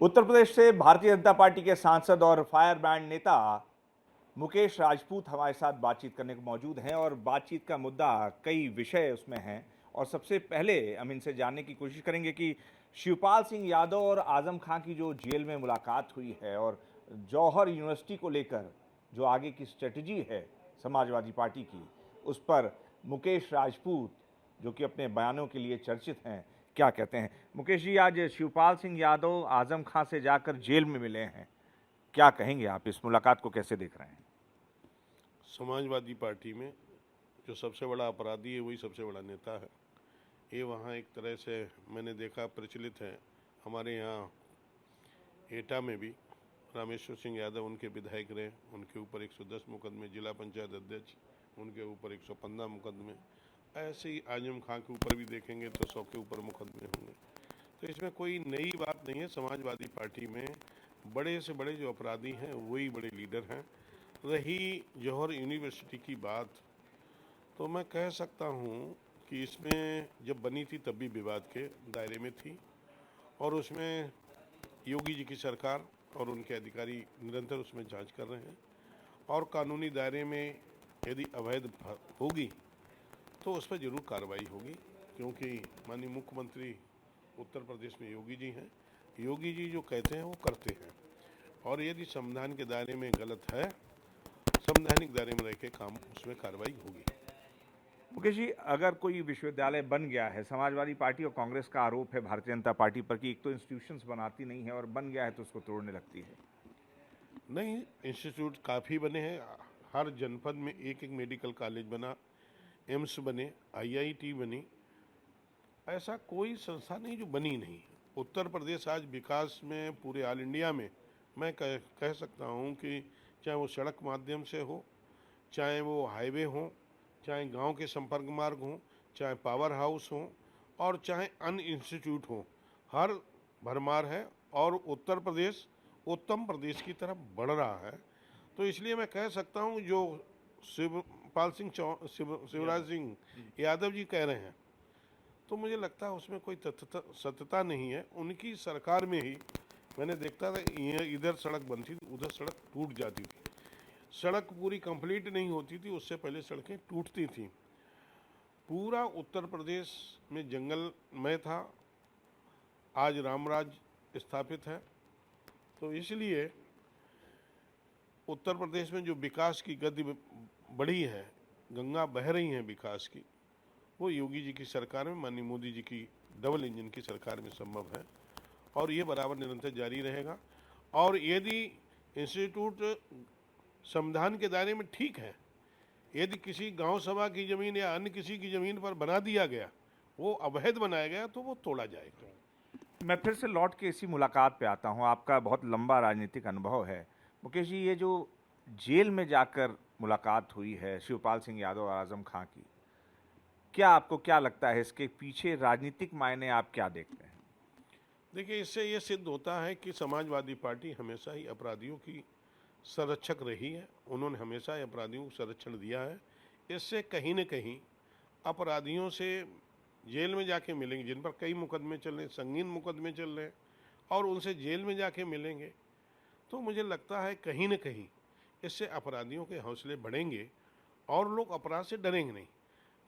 उत्तर प्रदेश से भारतीय जनता पार्टी के सांसद और फायर ब्रांड नेता मुकेश राजपूत हमारे साथ बातचीत करने को मौजूद हैं और बातचीत का मुद्दा कई विषय उसमें हैं। और सबसे पहले हम इनसे जानने की कोशिश करेंगे कि शिवपाल सिंह यादव और आजम खां की जो जेल में मुलाकात हुई है और जौहर यूनिवर्सिटी को लेकर जो आगे की स्ट्रेटजी है समाजवादी पार्टी की, उस पर मुकेश राजपूत जो कि अपने बयानों के लिए चर्चित हैं, क्या कहते हैं। मुकेश जी, आज शिवपाल सिंह यादव आजम खां से जाकर जेल में मिले हैं, क्या कहेंगे आप, इस मुलाकात को कैसे देख रहे हैं? समाजवादी पार्टी में जो सबसे बड़ा अपराधी है वही सबसे बड़ा नेता है। ये वहाँ एक तरह से मैंने देखा प्रचलित है। हमारे यहाँ एटा में भी रामेश्वर सिंह यादव उनके विधायक रहे, उनके ऊपर 110 मुकदमे, जिला पंचायत अध्यक्ष उनके ऊपर 115 मुकदमे। ऐसे ही आजम खां के ऊपर भी देखेंगे तो 100 के ऊपर मुकदमे होंगे। तो इसमें कोई नई बात नहीं है। समाजवादी पार्टी में बड़े से बड़े जो अपराधी हैं वही बड़े लीडर हैं। रही जौहर यूनिवर्सिटी की बात, तो मैं कह सकता हूँ कि इसमें जब बनी थी तब भी विवाद के दायरे में थी और उसमें योगी जी की सरकार और उनके अधिकारी निरंतर उसमें जांच कर रहे हैं और कानूनी दायरे में यदि अवैध होगी तो उस पर जरूर कार्रवाई होगी, क्योंकि माननीय मुख्यमंत्री उत्तर प्रदेश में योगी जी हैं। योगी जी जो कहते हैं वो करते हैं और यदि संविधान के दायरे में गलत है, संवैधानिक दायरे में रह के काम उसमें कार्रवाई होगी। मुकेश जी, अगर कोई विश्वविद्यालय बन गया है, समाजवादी पार्टी और कांग्रेस का आरोप है भारतीय जनता पार्टी पर कि एक तो इंस्टीट्यूशंस बनाती नहीं है और बन गया है तो उसको तोड़ने लगती है। नहीं, इंस्टीट्यूट काफ़ी बने हैं। हर जनपद में एक एक मेडिकल कॉलेज बना, एम्स बने, आईआईटी बनी। ऐसा कोई संस्था नहीं जो बनी नहीं। उत्तर प्रदेश आज विकास में पूरे ऑल इंडिया में मैं कह सकता हूँ कि चाहे वो सड़क माध्यम से हो, चाहे वो हाईवे हो, चाहे गांव के संपर्क मार्ग हों, चाहे पावर हाउस हों और चाहे अन्य इंस्टीट्यूट हों, हर भरमार है और उत्तर प्रदेश उत्तम प्रदेश की तरफ बढ़ रहा है। तो इसलिए मैं कह सकता हूँ जो शिवराज सिंह यादव जी कह रहे हैं, तो मुझे लगता है उसमें कोई सत्यता नहीं है। उनकी सरकार में ही मैंने देखता था, इधर सड़क बनती थी, उधर सड़क टूट जाती थी। सड़क पूरी कंप्लीट नहीं होती थी, उससे पहले सड़कें टूटती थी। पूरा उत्तर प्रदेश में जंगलमय था, आज रामराज स्थापित है। तो इसलिए उत्तर प्रदेश में जो विकास की गति बढ़ी है, गंगा बह रही है विकास की, वो योगी जी की सरकार में, माननीय मोदी जी की डबल इंजन की सरकार में संभव है और ये बराबर निरंतर जारी रहेगा। और यदि इंस्टीट्यूट संविधान के दायरे में ठीक है, यदि किसी गांव सभा की जमीन या अन्य किसी की जमीन पर बना दिया गया, वो अवैध बनाया गया, तो वो तोड़ा जाएगा। मैं फिर से लौट के इसी मुलाकात पे आता हूँ। आपका बहुत लंबा राजनीतिक अनुभव है मुकेश जी। ये जो जेल में जाकर मुलाकात हुई है शिवपाल सिंह यादव और आजम खां की, क्या आपको क्या लगता है, इसके पीछे राजनीतिक मायने आप क्या देखते हैं? देखिए, इससे ये सिद्ध होता है कि समाजवादी पार्टी हमेशा ही अपराधियों की संरक्षक रही है। उन्होंने हमेशा ही अपराधियों को संरक्षण दिया है। इससे कहीं न कहीं अपराधियों से जेल में जाके मिलेंगे, जिन पर कई मुकदमे चल रहे, संगीन मुकदमे चल रहे हैं, और उनसे जेल में जाके मिलेंगे, तो मुझे लगता है कहीं न कहीं इससे अपराधियों के हौसले बढ़ेंगे और लोग अपराध से डरेंगे नहीं।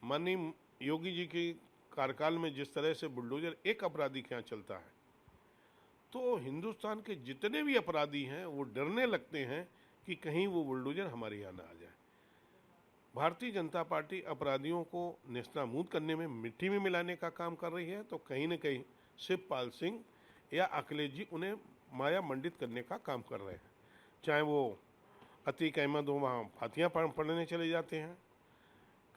माननीय योगी जी के कार्यकाल में जिस तरह से बुलडोजर एक अपराधी के यहाँ चलता है, तो हिंदुस्तान के जितने भी अपराधी हैं वो डरने लगते हैं कि कहीं वो बुलडोजर हमारे यहाँ ना आ जाए। भारतीय जनता पार्टी अपराधियों को नेस्तनाबूद करने में, मिट्टी में मिलाने का काम कर रही है, तो कहीं न कहीं शिवपाल सिंह या अखिलेश जी उन्हें माया मंडित करने का काम कर रहे हैं। चाहे वो अतीक अहमद हो, वहाँ फातियाँ पढ़ने चले जाते हैं,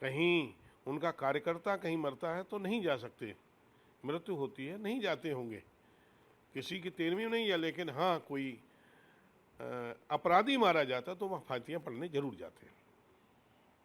कहीं उनका कार्यकर्ता कहीं मरता है तो नहीं जा सकते, मृत्यु होती है, नहीं जाते होंगे, किसी की 13वीं नहीं है, लेकिन हाँ कोई अपराधी मारा जाता तो वहाँ फातियाँ पढ़ने जरूर जाते हैं।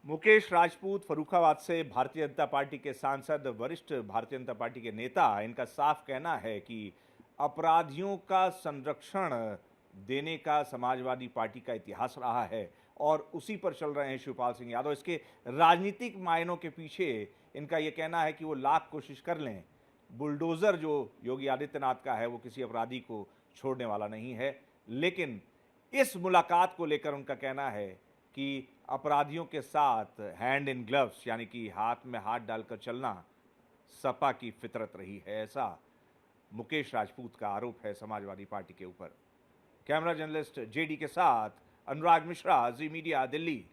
मुकेश राजपूत फर्रुखाबाद से भारतीय जनता पार्टी के सांसद, वरिष्ठ भारतीय जनता पार्टी के नेता, इनका साफ कहना है कि अपराधियों का संरक्षण देने का समाजवादी पार्टी का इतिहास रहा है और उसी पर चल रहे हैं शिवपाल सिंह यादव। इसके राजनीतिक मायनों के पीछे इनका यह कहना है कि वो लाख कोशिश कर लें, बुलडोजर जो योगी आदित्यनाथ का है वो किसी अपराधी को छोड़ने वाला नहीं है। लेकिन इस मुलाकात को लेकर उनका कहना है कि अपराधियों के साथ हैंड इन ग्लव्स यानी कि हाथ में हाथ डालकर चलना सपा की फितरत रही है, ऐसा मुकेश राजपूत का आरोप है समाजवादी पार्टी के ऊपर। कैमरा जर्नलिस्ट जेडी के साथ अनुराग मिश्रा, जी मीडिया, दिल्ली।